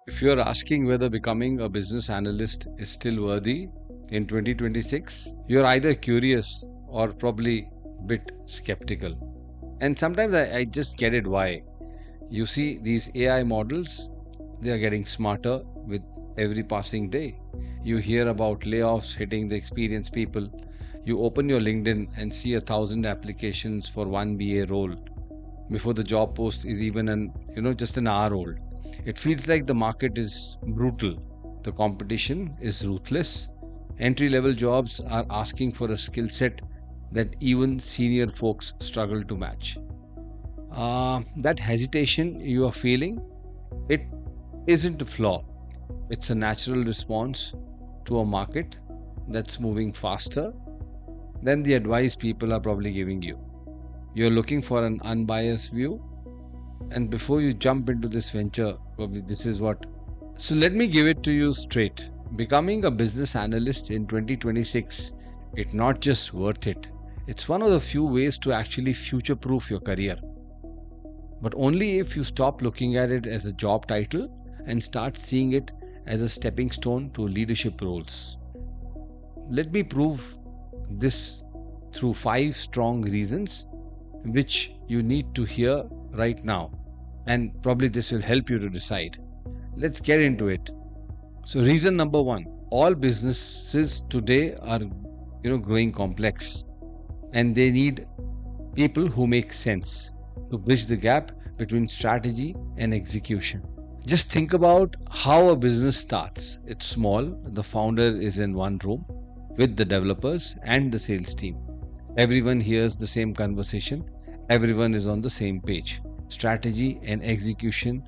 If you're asking whether becoming a business analyst is still worthy in 2026, you're either curious or probably a bit skeptical. And sometimes I just get it why. You see, these AI models, they are getting smarter with every passing day. You hear about layoffs hitting the experienced people. You open your LinkedIn and see 1,000 applications for one BA role before the job post is even just an hour old. It feels like the market is brutal. The competition is ruthless. Entry level jobs are asking for a skill set that even senior folks struggle to match. That hesitation you are feeling, it isn't a flaw. It's a natural response to a market that's moving faster than the advice people are probably giving you. You're looking for an unbiased view, and before you jump into this venture, probably this is what. So let me give it to you straight. Becoming a business analyst in 2026, it's not just worth it. It's one of the few ways to actually future proof your career. But only if you stop looking at it as a job title and start seeing it as a stepping stone to leadership roles. Let me prove this through 5 strong reasons which you need to hear right now, and probably this will help you to decide. Let's get into it. So reason number 1, all businesses today are growing complex, and they need people who make sense to bridge the gap between strategy and execution. Just think about how a business starts. It's small, the founder is in one room with the developers and the sales team. Everyone hears the same conversation, everyone is on the same page. Strategy and execution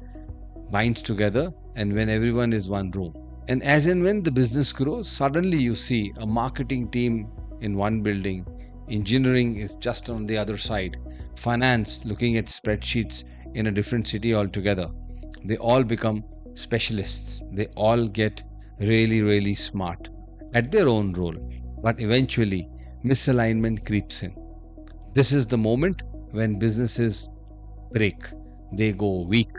binds together, and when everyone is one room. And as and when the business grows, suddenly you see a marketing team in one building, engineering is just on the other side, finance looking at spreadsheets in a different city altogether. They all become specialists. They all get really, really smart at their own role. But eventually, misalignment creeps in. This is the moment when businesses break. They go weak.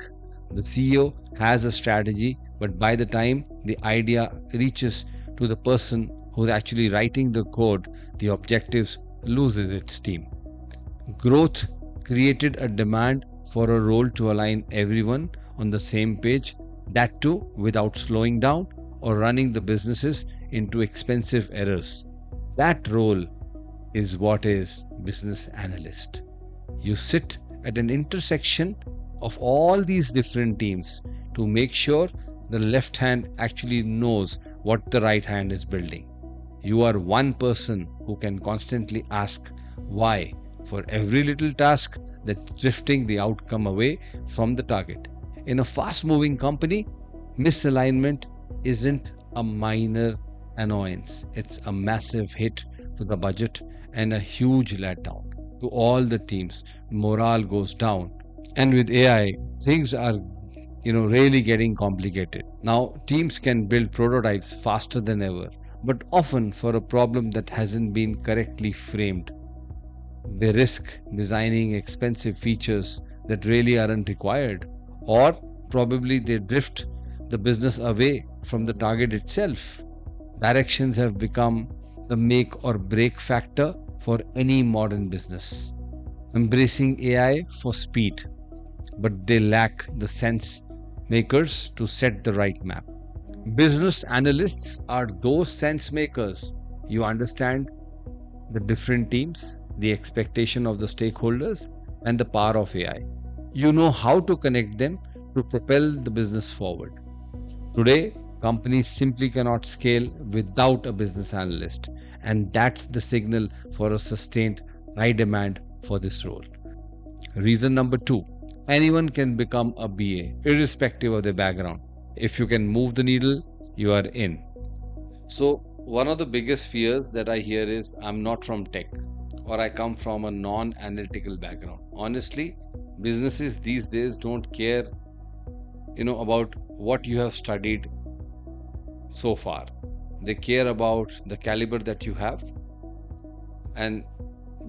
The CEO has a strategy, but by the time the idea reaches to the person who's actually writing the code, the objectives loses its steam. Growth created a demand for a role to align everyone on the same page, that too without slowing down or running the businesses into expensive errors. That role is what is business analyst. You sit at an intersection of all these different teams to make sure the left hand actually knows what the right hand is building. You are one person who can constantly ask why for every little task that's drifting the outcome away from the target. In a fast moving company, misalignment isn't a minor annoyance, it's a massive hit to the budget and a huge letdown to all the teams. Morale goes down, and with AI, things are really getting complicated. Now, teams can build prototypes faster than ever, but often for a problem that hasn't been correctly framed. They risk designing expensive features that really aren't required, or probably they drift the business away from the target itself. Directions have become the make or break factor for any modern business. Embracing AI for speed, but they lack the sense makers to set the right map. Business analysts are those sense makers. You understand the different teams, the expectation of the stakeholders, and the power of AI. You know how to connect them to propel the business forward. Today, companies simply cannot scale without a business analyst, and that's the signal for a sustained high demand for this role. Reason number 2, anyone can become a BA, irrespective of their background. If you can move the needle, you are in. So, one of the biggest fears that I hear is I'm not from tech, or I come from a non analytical background. Honestly, businesses these days don't care about what you have studied so far. They care about the caliber that you have. And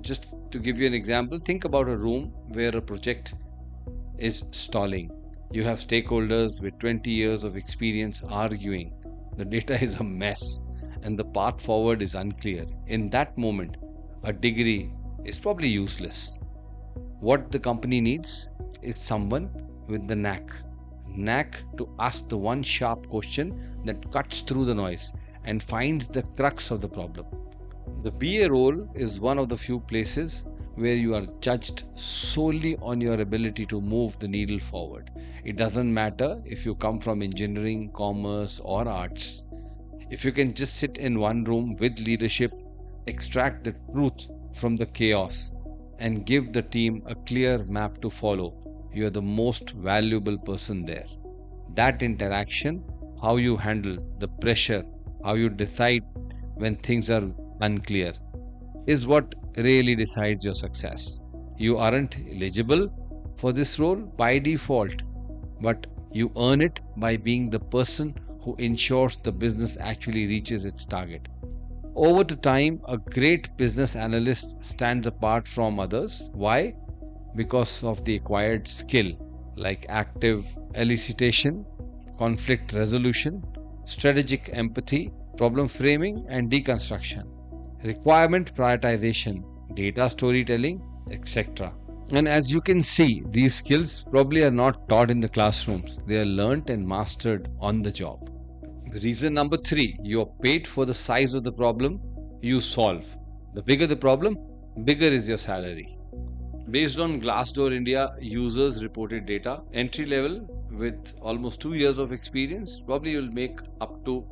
just to give you an example, think about a room where a project is stalling. You have stakeholders with 20 years of experience arguing. The data is a mess and the path forward is unclear. In that moment, a degree is probably useless. What the company needs is someone with the knack to ask the one sharp question that cuts through the noise and finds the crux of the problem. The BA role is one of the few places where you are judged solely on your ability to move the needle forward. It doesn't matter if you come from engineering, commerce, or arts. If you can just sit in one room with leadership, extract the truth from the chaos, and give the team a clear map to follow, you are the most valuable person there. That interaction, how you handle the pressure, how you decide when things are unclear, is what really decides your success. You aren't eligible for this role by default, but you earn it by being the person who ensures the business actually reaches its target. Over the time, a great business analyst stands apart from others. Why? Because of the acquired skill like active elicitation, conflict resolution, strategic empathy, problem framing, and deconstruction, requirement prioritization, data storytelling, etc. And as you can see, these skills probably are not taught in the classrooms, they are learnt and mastered on the job. Reason number three, you are paid for the size of the problem you solve. The bigger the problem, bigger is your salary. Based on Glassdoor India users reported data, entry level with almost 2 years of experience, probably you'll make up to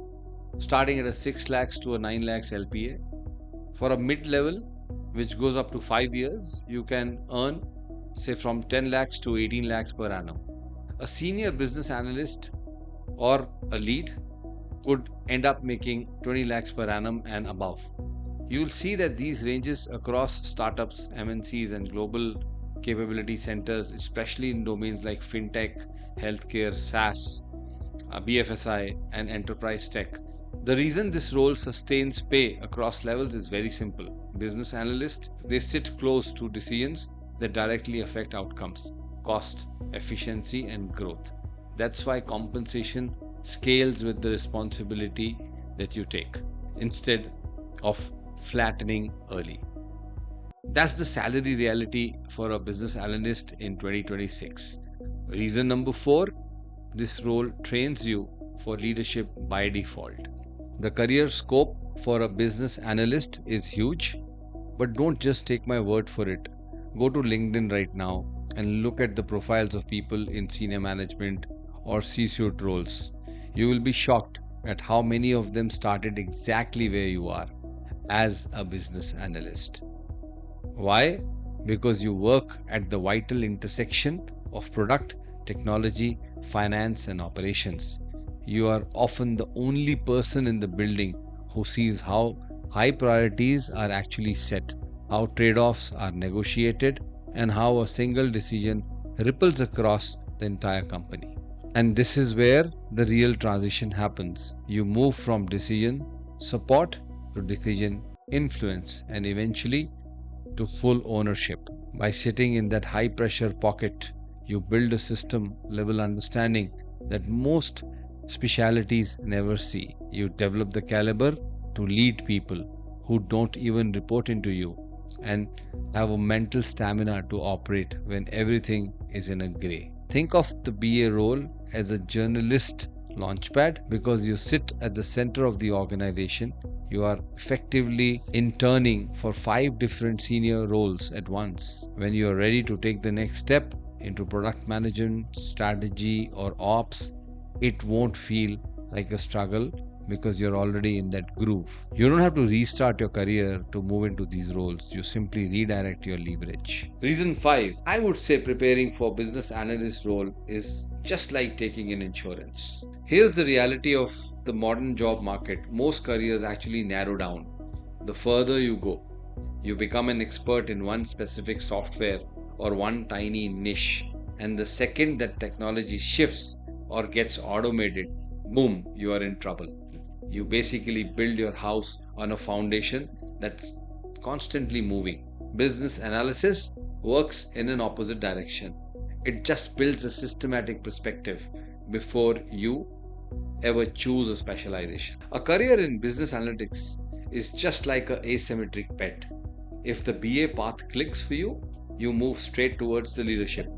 starting at a 6 lakhs to a 9 lakhs LPA. For a mid level, which goes up to 5 years, you can earn say from 10 lakhs to 18 lakhs per annum. A senior business analyst or a lead could end up making 20 lakhs per annum and above. You will see that these ranges across startups, MNCs, and global capability centers, especially in domains like fintech, healthcare, SaaS, BFSI, and enterprise tech. The reason this role sustains pay across levels is very simple. Business analysts, they sit close to decisions that directly affect outcomes, cost, efficiency, and growth. That's why compensation scales with the responsibility that you take instead of flattening early. That's the salary reality for a business analyst in 2026. Reason number 4, this role trains you for leadership by default. The career scope for a business analyst is huge, but don't just take my word for it. Go to LinkedIn right now and look at the profiles of people in senior management or C-suite roles. You will be shocked at how many of them started exactly where you are, as a business analyst. Why? Because you work at the vital intersection of product, technology, finance, and operations. You are often the only person in the building who sees how high priorities are actually set, how trade-offs are negotiated, and how a single decision ripples across the entire company. And this is where the real transition happens. You move from decision support to decision influence and eventually to full ownership. By sitting in that high pressure pocket, you build a system level understanding that most specialities never see. You develop the caliber to lead people who don't even report into you and have a mental stamina to operate when everything is in a gray. Think of the BA role as a journalist launchpad because you sit at the center of the organization. You are effectively interning for 5 different senior roles at once. When you are ready to take the next step into product management, strategy, or ops, it won't feel like a struggle because you're already in that groove. You don't have to restart your career to move into these roles. You simply redirect your leverage. Reason 5, I would say preparing for business analyst role is just like taking in insurance. Here's the reality of the modern job market. Most careers actually narrow down. The further you go, you become an expert in one specific software or one tiny niche. And the second that technology shifts or gets automated, boom, you are in trouble. You basically build your house on a foundation that's constantly moving. Business analysis works in an opposite direction. It just builds a systematic perspective before you ever choose a specialization. A career in business analytics is just like an asymmetric pet. If the BA path clicks for you, you move straight towards the leadership,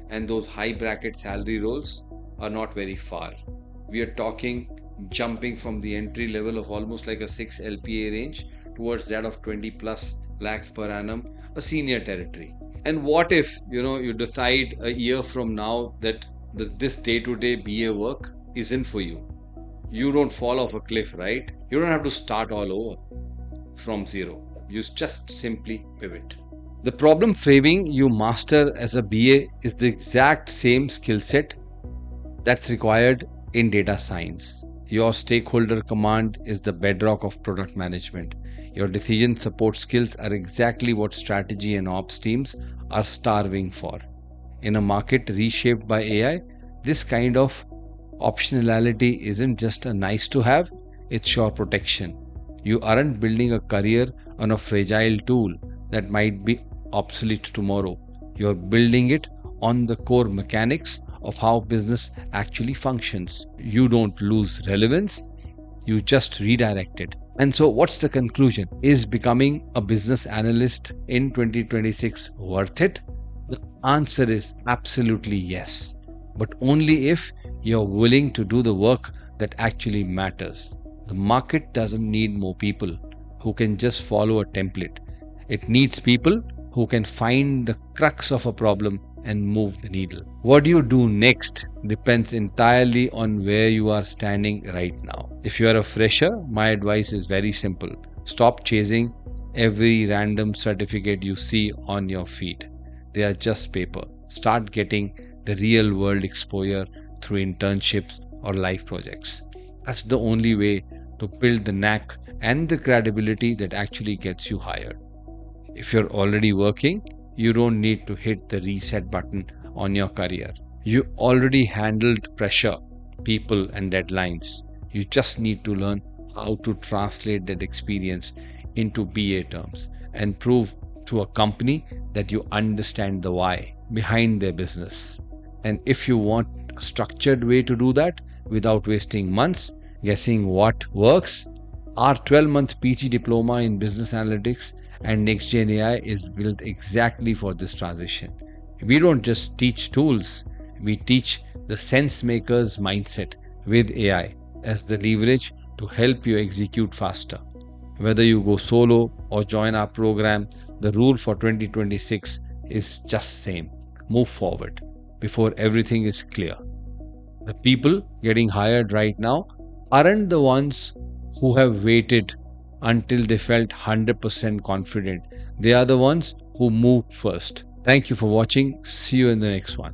and those high bracket salary roles are not very far. We are talking jumping from the entry level of almost like a 6 LPA range towards that of 20 plus lakhs per annum, a senior territory. And what if you decide a year from now that this day-to-day BA work isn't for you? You don't fall off a cliff, right? You don't have to start all over from zero. You just simply pivot. The problem framing you master as a BA is the exact same skill set that's required in data science. Your stakeholder command is the bedrock of product management. Your decision support skills are exactly what strategy and ops teams are starving for. In a market reshaped by AI, this kind of optionality isn't just a nice to have, it's your protection. You aren't building a career on a fragile tool that might be obsolete tomorrow. You're building it on the core mechanics of how business actually functions. You don't lose relevance, you just redirect it. And so, what's the conclusion? Is becoming a business analyst in 2026 worth it? The answer is absolutely yes, but only if you're willing to do the work that actually matters. The market doesn't need more people who can just follow a template. It needs people who can find the crux of a problem and move the needle. What you do next depends entirely on where you are standing right now. If you are a fresher, my advice is very simple. Stop chasing every random certificate you see on your feed. They are just paper. Start getting the real world exposure through internships or life projects. That's the only way to build the knack and the credibility that actually gets you hired. If you're already working, you don't need to hit the reset button on your career. You already handled pressure, people, and deadlines. You just need to learn how to translate that experience into BA terms and prove to a company that you understand the why behind their business. And if you want a structured way to do that without wasting months guessing what works, our 12-month PG diploma in business analytics and next-gen AI is built exactly for this transition. We don't just teach tools, we teach the sense maker's mindset with AI as the leverage to help you execute faster. Whether you go solo or join our program, the rule for 2026 is just same. Move forward before everything is clear. The people getting hired right now aren't the ones who have waited until they felt 100% confident. They are the ones who moved first. Thank you for watching. See you in the next one.